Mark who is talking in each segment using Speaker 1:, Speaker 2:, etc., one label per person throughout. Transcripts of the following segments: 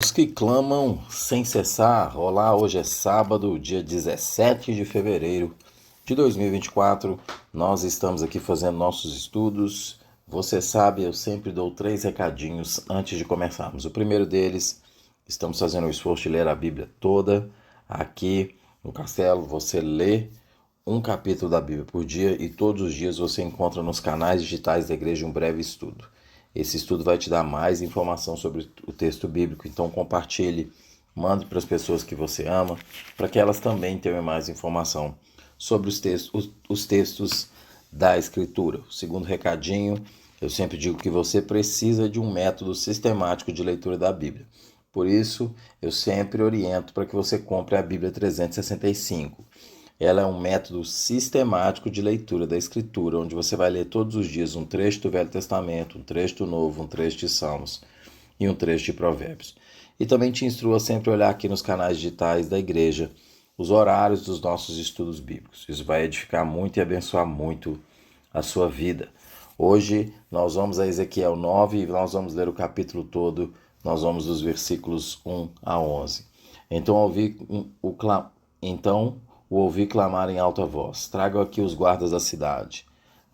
Speaker 1: Os que clamam sem cessar. Olá, hoje é sábado, dia 17 de fevereiro de 2024. Nós estamos aqui fazendo nossos estudos. Você sabe, eu sempre dou 3 recadinhos antes de começarmos. O primeiro deles, estamos fazendo o esforço de ler a Bíblia toda. Aqui no Castelo, você lê um capítulo da Bíblia por dia e todos os dias você encontra nos canais digitais da igreja um breve estudo. Esse estudo vai te dar mais informação sobre o texto bíblico, então compartilhe, mande para as pessoas que você ama, para que elas também tenham mais informação sobre os textos da Escritura. O segundo recadinho, eu sempre digo que você precisa de um método sistemático de leitura da Bíblia. Por isso, eu sempre oriento para que você compre a Bíblia 365. Ela é um método sistemático de leitura da Escritura, onde você vai ler todos os dias um trecho do Velho Testamento, um trecho do Novo, um trecho de Salmos e um trecho de Provérbios. E também te instruo a sempre olhar aqui nos canais digitais da igreja os horários dos nossos estudos bíblicos. Isso vai edificar muito e abençoar muito a sua vida. Hoje nós vamos a Ezequiel 9 e nós vamos ler o capítulo todo. Nós vamos dos versículos 1 a 11. Então ouvi clamar em alta voz: tragam aqui os guardas da cidade,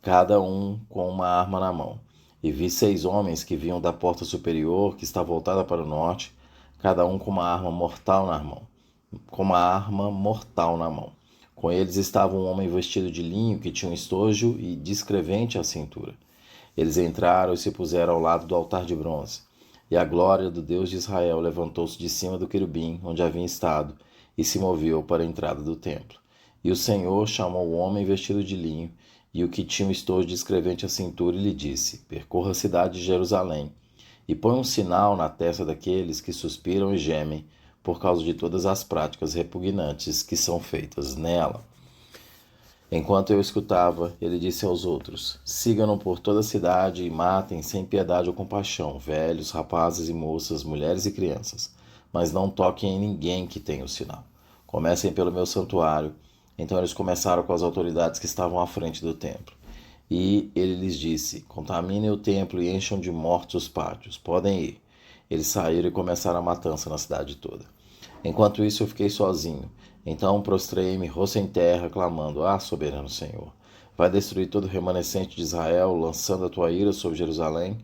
Speaker 1: cada um com uma arma na mão. E vi 6 homens que vinham da porta superior, que está voltada para o norte, cada um com uma arma mortal na mão. Com eles estava um homem vestido de linho que tinha um estojo e descrevente à cintura. Eles entraram e se puseram ao lado do altar de bronze. E a glória do Deus de Israel levantou-se de cima do querubim onde havia estado e se moveu para a entrada do templo. E o Senhor chamou o homem vestido de linho e o que tinha um estojo descrevente à cintura e lhe disse: percorra a cidade de Jerusalém e põe um sinal na testa daqueles que suspiram e gemem por causa de todas as práticas repugnantes que são feitas nela. Enquanto eu escutava, ele disse aos outros: sigam-no por toda a cidade e matem sem piedade ou compaixão, velhos, rapazes e moças, mulheres e crianças, mas não toquem em ninguém que tenha o sinal. Comecem pelo meu santuário. Então eles começaram com as autoridades que estavam à frente do templo. E ele lhes disse: contaminem o templo e encham de mortos os pátios. Podem ir. Eles saíram e começaram a matança na cidade toda. Enquanto isso eu fiquei sozinho. Então prostrei-me, rosto em terra, clamando: ah, soberano Senhor, vai destruir todo o remanescente de Israel, lançando a tua ira sobre Jerusalém?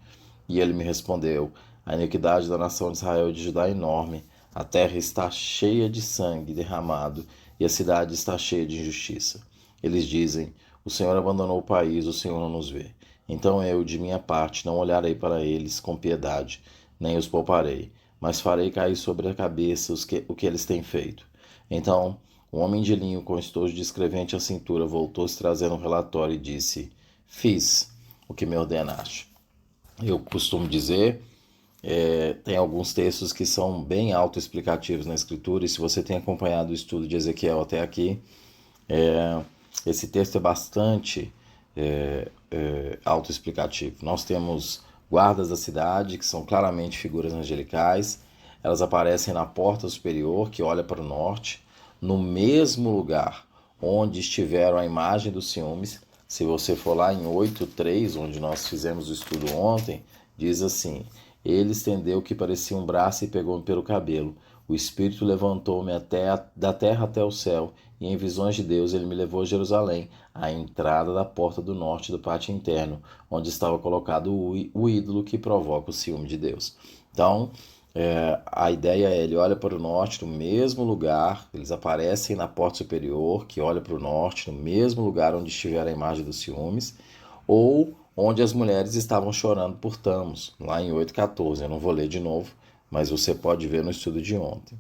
Speaker 1: E ele me respondeu: a iniquidade da nação de Israel e de Judá é enorme. A terra está cheia de sangue derramado e a cidade está cheia de injustiça. Eles dizem: o Senhor abandonou o país, o Senhor não nos vê. Então eu, de minha parte, não olharei para eles com piedade, nem os pouparei, mas farei cair sobre a cabeça o que eles têm feito. Então, um homem de linho com estojo descrevente à cintura voltou-se trazendo um relatório e disse: fiz o que me ordenaste. Eu costumo dizer, tem alguns textos que são bem autoexplicativos na Escritura, e se você tem acompanhado o estudo de Ezequiel até aqui, esse texto é bastante autoexplicativo. Nós temos guardas da cidade, que são claramente figuras angelicais. Elas aparecem na porta superior, que olha para o norte, no mesmo lugar onde estiveram a imagem dos ciúmes. Se você for lá em 8:3, onde nós fizemos o estudo ontem, diz assim: ele estendeu o que parecia um braço e pegou-me pelo cabelo. O Espírito levantou-me da terra até o céu, e em visões de Deus ele me levou a Jerusalém, à entrada da porta do norte do pátio interno, onde estava colocado o ídolo que provoca o ciúme de Deus. Então, a ideia é, ele olha para o norte, no mesmo lugar, eles aparecem na porta superior, que olha para o norte, no mesmo lugar onde estiver a imagem dos ciúmes, ou onde as mulheres estavam chorando por Tamos, lá em 8:14. Eu não vou ler de novo, mas você pode ver no estudo de ontem.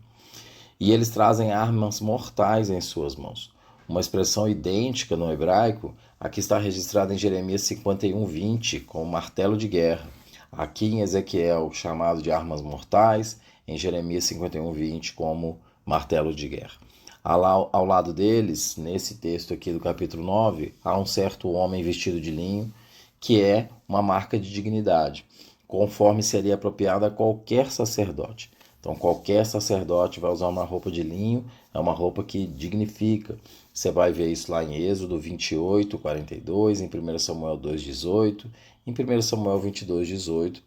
Speaker 1: E eles trazem armas mortais em suas mãos. Uma expressão idêntica no hebraico, aqui está registrada em Jeremias 51:20, com martelo de guerra. Aqui em Ezequiel, chamado de armas mortais, em Jeremias 51:20, como martelo de guerra. Ao lado deles, nesse texto aqui do capítulo 9, há um certo homem vestido de linho, que é uma marca de dignidade, conforme seria apropriado a qualquer sacerdote. Então, qualquer sacerdote vai usar uma roupa de linho, é uma roupa que dignifica. Você vai ver isso lá em Êxodo 28:42, em 1 Samuel 2:18, em 1 Samuel 22:18,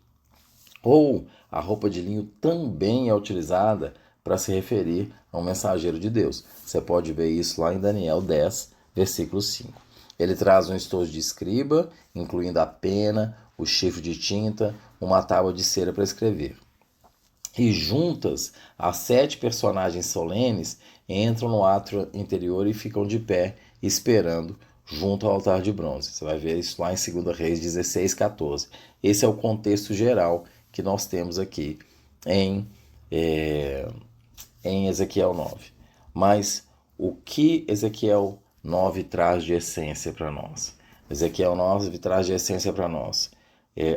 Speaker 1: Ou a roupa de linho também é utilizada para se referir a um mensageiro de Deus. Você pode ver isso lá em Daniel 10, versículo 5. Ele traz um estojo de escriba, incluindo a pena, o chifre de tinta, uma tábua de cera para escrever. E juntas, as 7 personagens solenes entram no átrio interior e ficam de pé, esperando junto ao altar de bronze. Você vai ver isso lá em 2 Reis 16, 14. Esse é o contexto geral que nós temos aqui em, é, em Ezequiel 9. Mas o que Ezequiel 9 traz de essência para nós? Ezequiel 9 traz de essência para nós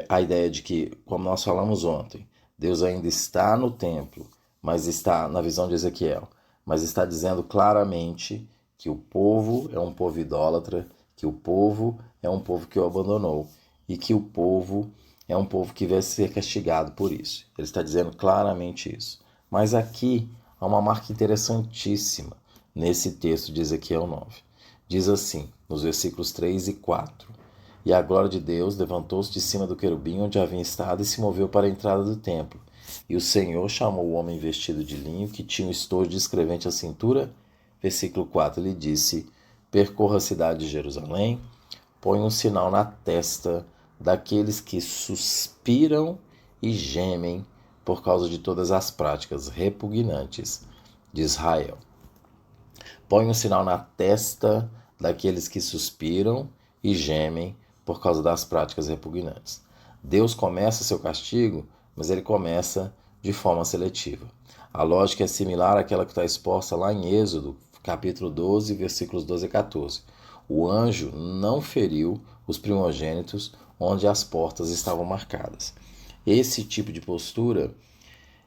Speaker 1: a ideia de que, como nós falamos ontem, Deus ainda está no templo, mas está na visão de Ezequiel, mas está dizendo claramente que o povo é um povo idólatra, que o povo é um povo que o abandonou e que o povo é um povo que vai ser castigado por isso. Ele está dizendo claramente isso. Mas aqui há uma marca interessantíssima nesse texto de Ezequiel 9. Diz assim, nos versículos 3 e 4. E a glória de Deus levantou-se de cima do querubim onde havia estado e se moveu para a entrada do templo. E o Senhor chamou o homem vestido de linho, que tinha um estojo de escrevente à cintura. Versículo 4, ele disse, percorra a cidade de Jerusalém, põe um sinal na testa daqueles que suspiram e gemem por causa de todas as práticas repugnantes de Israel. Põe um sinal na testa daqueles que suspiram e gemem por causa das práticas repugnantes. Deus começa seu castigo, mas ele começa de forma seletiva. A lógica é similar àquela que está exposta lá em Êxodo, capítulo 12, versículos 12 e 14. O anjo não feriu os primogênitos onde as portas estavam marcadas. Esse tipo de postura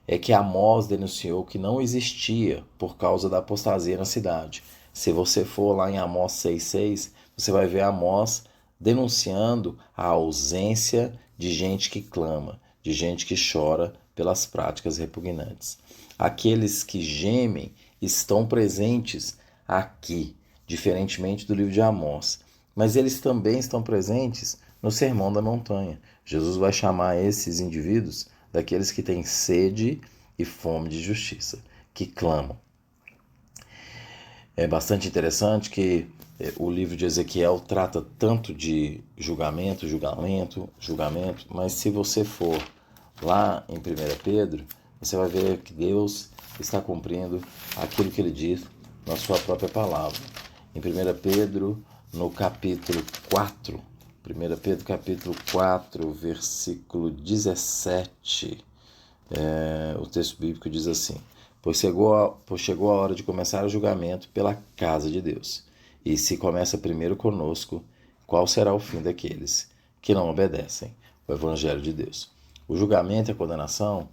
Speaker 1: é que Amós denunciou que não existia por causa da apostasia na cidade. Se você for lá em Amós 6,6, você vai ver Amós denunciando a ausência de gente que clama, de gente que chora pelas práticas repugnantes. Aqueles que gemem estão presentes aqui, diferentemente do livro de Amós. Mas eles também estão presentes no Sermão da Montanha. Jesus vai chamar esses indivíduos daqueles que têm sede e fome de justiça, que clamam. É bastante interessante que o livro de Ezequiel trata tanto de julgamento, mas se você for lá em 1 Pedro, você vai ver que Deus está cumprindo aquilo que ele diz na sua própria palavra. Em 1 Pedro, no capítulo 4, 1 Pedro capítulo 4, versículo 17, o texto bíblico diz assim, pois chegou a hora de começar o julgamento pela casa de Deus. E se começa primeiro conosco, qual será o fim daqueles que não obedecem o Evangelho de Deus? O julgamento e a condenação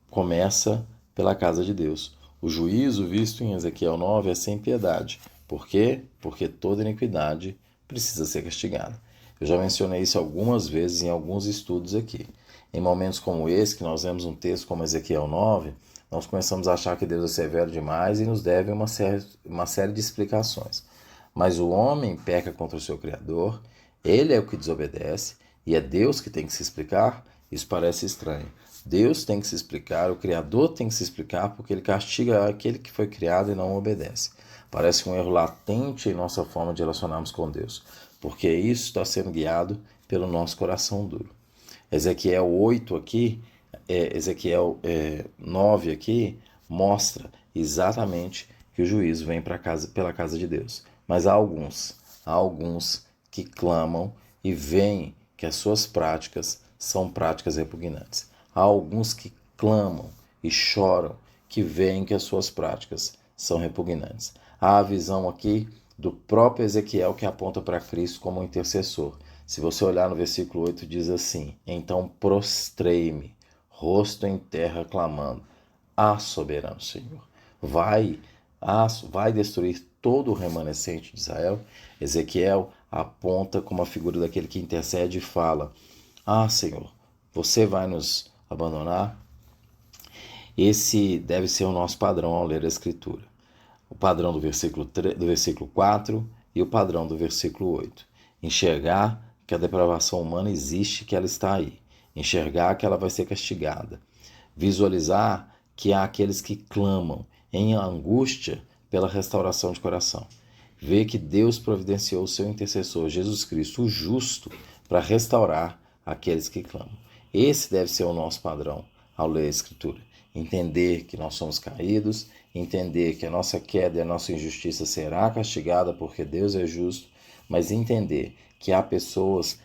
Speaker 1: começa pela casa de Deus. O juízo visto em Ezequiel 9 é sem piedade. Por quê? Porque toda iniquidade precisa ser castigada. Eu já mencionei isso algumas vezes em alguns estudos aqui. Em momentos como esse, que nós vemos um texto como Ezequiel 9, nós começamos a achar que Deus é severo demais e nos deve uma série de explicações. Mas o homem peca contra o seu Criador, ele é o que desobedece, e é Deus que tem que se explicar? Isso parece estranho. Deus tem que se explicar, o Criador tem que se explicar, porque ele castiga aquele que foi criado e não obedece. Parece um erro latente em nossa forma de relacionarmos com Deus, porque isso está sendo guiado pelo nosso coração duro. Ezequiel 8 aqui, Ezequiel 9 aqui, mostra exatamente que o juízo vem pela casa de Deus. Mas há alguns que clamam e veem que as suas práticas são práticas repugnantes. Há alguns que clamam e choram que veem que as suas práticas são repugnantes. Há a visão aqui do próprio Ezequiel que aponta para Cristo como um intercessor. Se você olhar no versículo 8, diz assim, então prostrei-me, rosto em terra, clamando, soberano Senhor, vai destruir todo o remanescente de Israel? Ezequiel aponta como a figura daquele que intercede e fala, Senhor, você vai nos abandonar? Esse deve ser o nosso padrão ao ler a Escritura. O padrão do versículo 4 e o padrão do versículo 8. Enxergar que a depravação humana existe, que ela está aí. enxergar que ela vai ser castigada, visualizar que há aqueles que clamam em angústia pela restauração de coração. Ver que Deus providenciou o seu intercessor, Jesus Cristo, o justo, para restaurar aqueles que clamam. Esse deve ser o nosso padrão ao ler a Escritura. Entender que nós somos caídos, entender que a nossa queda e a nossa injustiça será castigada porque Deus é justo, mas entender que há pessoas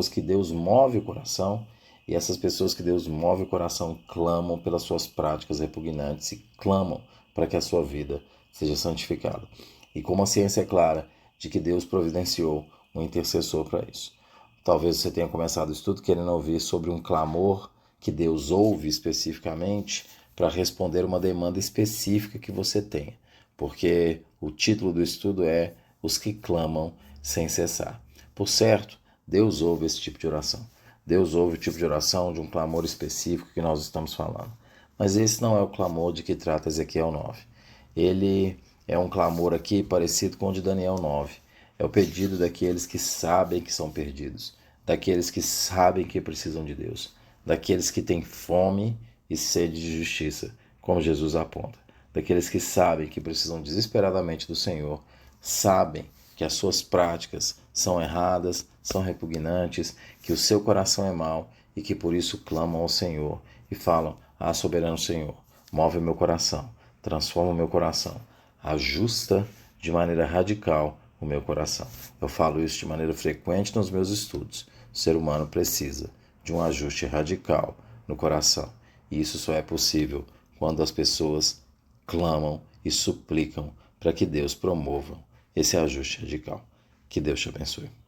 Speaker 1: que Deus move o coração, e essas pessoas que Deus move o coração clamam pelas suas práticas repugnantes e clamam para que a sua vida seja santificada. E com uma ciência clara de que Deus providenciou um intercessor para isso. Talvez você tenha começado o estudo querendo ouvir sobre um clamor que Deus ouve especificamente para responder uma demanda específica que você tenha, porque o título do estudo é Os que clamam sem cessar. Por certo, Deus ouve esse tipo de oração. Deus ouve o tipo de oração de um clamor específico que nós estamos falando. Mas esse não é o clamor de que trata Ezequiel 9. Ele é um clamor aqui parecido com o de Daniel 9. É o pedido daqueles que sabem que são perdidos, daqueles que sabem que precisam de Deus, daqueles que têm fome e sede de justiça, como Jesus aponta, daqueles que sabem que precisam desesperadamente do Senhor, sabem que as suas práticas são erradas, são repugnantes, que o seu coração é mau e que por isso clamam ao Senhor e falam: Ah, soberano Senhor, move o meu coração, transforma o meu coração, ajusta de maneira radical o meu coração. Eu falo isso de maneira frequente nos meus estudos. O ser humano precisa de um ajuste radical no coração. E isso só é possível quando as pessoas clamam e suplicam para que Deus promova esse ajuste radical. Que Deus te abençoe.